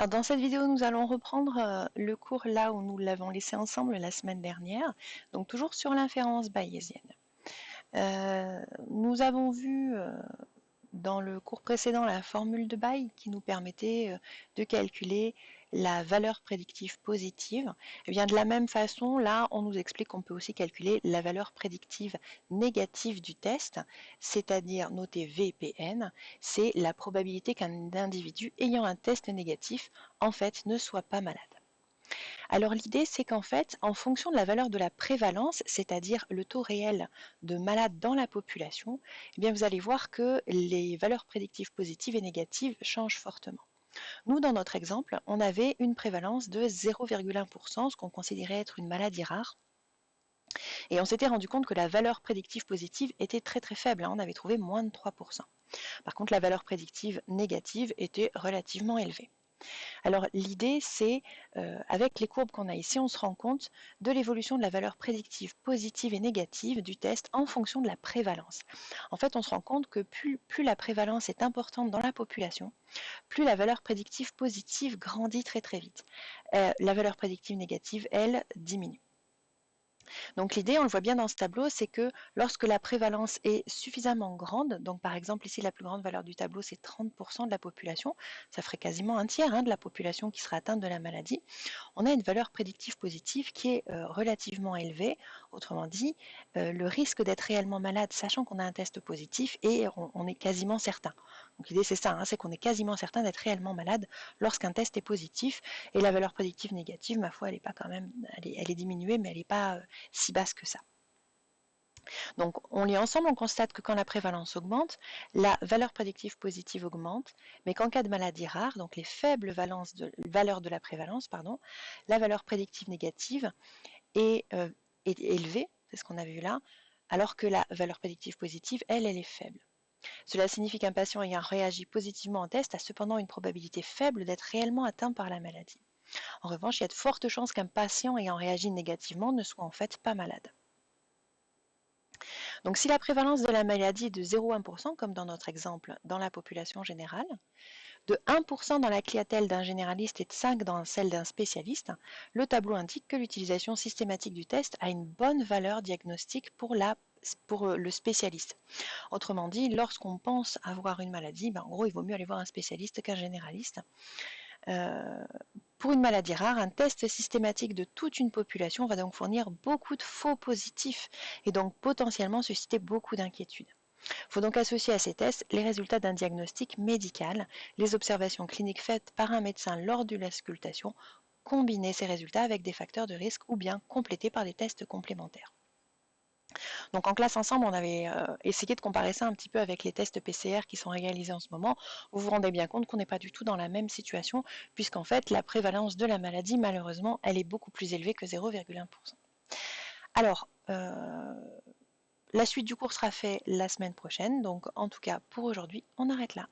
Alors dans cette vidéo, nous allons reprendre le cours là où nous l'avons laissé ensemble la semaine dernière, donc toujours sur l'inférence bayésienne. Nous avons vu dans le cours précédent la formule de Bayes qui nous permettait de calculer la valeur prédictive positive. Et bien de la même façon, là, on nous explique qu'on peut aussi calculer la valeur prédictive négative du test, c'est-à-dire notée VPN, c'est la probabilité qu'un individu ayant un test négatif, en fait, ne soit pas malade. Alors l'idée, c'est qu'en fait, en fonction de la valeur de la prévalence, c'est-à-dire le taux réel de malades dans la population, eh bien vous allez voir que les valeurs prédictives positives et négatives changent fortement. Nous, dans notre exemple, on avait une prévalence de 0,1%, ce qu'on considérait être une maladie rare. Et on s'était rendu compte que la valeur prédictive positive était très très faible, on avait trouvé moins de 3%. Par contre, la valeur prédictive négative était relativement élevée. Alors l'idée, c'est, avec les courbes qu'on a ici, on se rend compte de l'évolution de la valeur prédictive positive et négative du test en fonction de la prévalence. En fait, on se rend compte que plus la prévalence est importante dans la population, plus la valeur prédictive positive grandit très très vite. La valeur prédictive négative, elle, diminue. Donc l'idée, on le voit bien dans ce tableau, c'est que lorsque la prévalence est suffisamment grande, donc par exemple ici la plus grande valeur du tableau c'est 30% de la population, ça ferait quasiment un tiers de la population qui sera atteinte de la maladie, on a une valeur prédictive positive qui est relativement élevée, autrement dit, le risque d'être réellement malade sachant qu'on a un test positif et on est quasiment certain. Donc l'idée c'est ça, c'est qu'on est quasiment certain d'être réellement malade lorsqu'un test est positif, et la valeur prédictive négative, ma foi, elle est pas quand même, elle est diminuée, mais elle n'est pas si basse que ça. Donc on lit ensemble, on constate que quand la prévalence augmente, la valeur prédictive positive augmente, mais qu'en cas de maladie rare, donc les faibles valeurs de la prévalence, la valeur prédictive négative est élevée, c'est ce qu'on a vu là, alors que la valeur prédictive positive, elle est faible. Cela signifie qu'un patient ayant réagi positivement en test a cependant une probabilité faible d'être réellement atteint par la maladie. En revanche, il y a de fortes chances qu'un patient ayant réagi négativement ne soit en fait pas malade. Donc si la prévalence de la maladie est de 0,1%, comme dans notre exemple dans la population générale, de 1% dans la clientèle d'un généraliste et de 5% dans celle d'un spécialiste, le tableau indique que l'utilisation systématique du test a une bonne valeur diagnostique pour le spécialiste. Autrement dit, lorsqu'on pense avoir une maladie, en gros, il vaut mieux aller voir un spécialiste qu'un généraliste. Pour une maladie rare, un test systématique de toute une population va donc fournir beaucoup de faux positifs et donc potentiellement susciter beaucoup d'inquiétudes. Il faut donc associer à ces tests les résultats d'un diagnostic médical, les observations cliniques faites par un médecin lors de l'auscultation, combiner ces résultats avec des facteurs de risque ou bien compléter par des tests complémentaires. Donc en classe ensemble, on avait essayé de comparer ça un petit peu avec les tests PCR qui sont réalisés en ce moment. Vous vous rendez bien compte qu'on n'est pas du tout dans la même situation, puisqu'en fait, la prévalence de la maladie, malheureusement, elle est beaucoup plus élevée que 0,1%. Alors, la suite du cours sera faite la semaine prochaine, donc en tout cas pour aujourd'hui, on arrête là.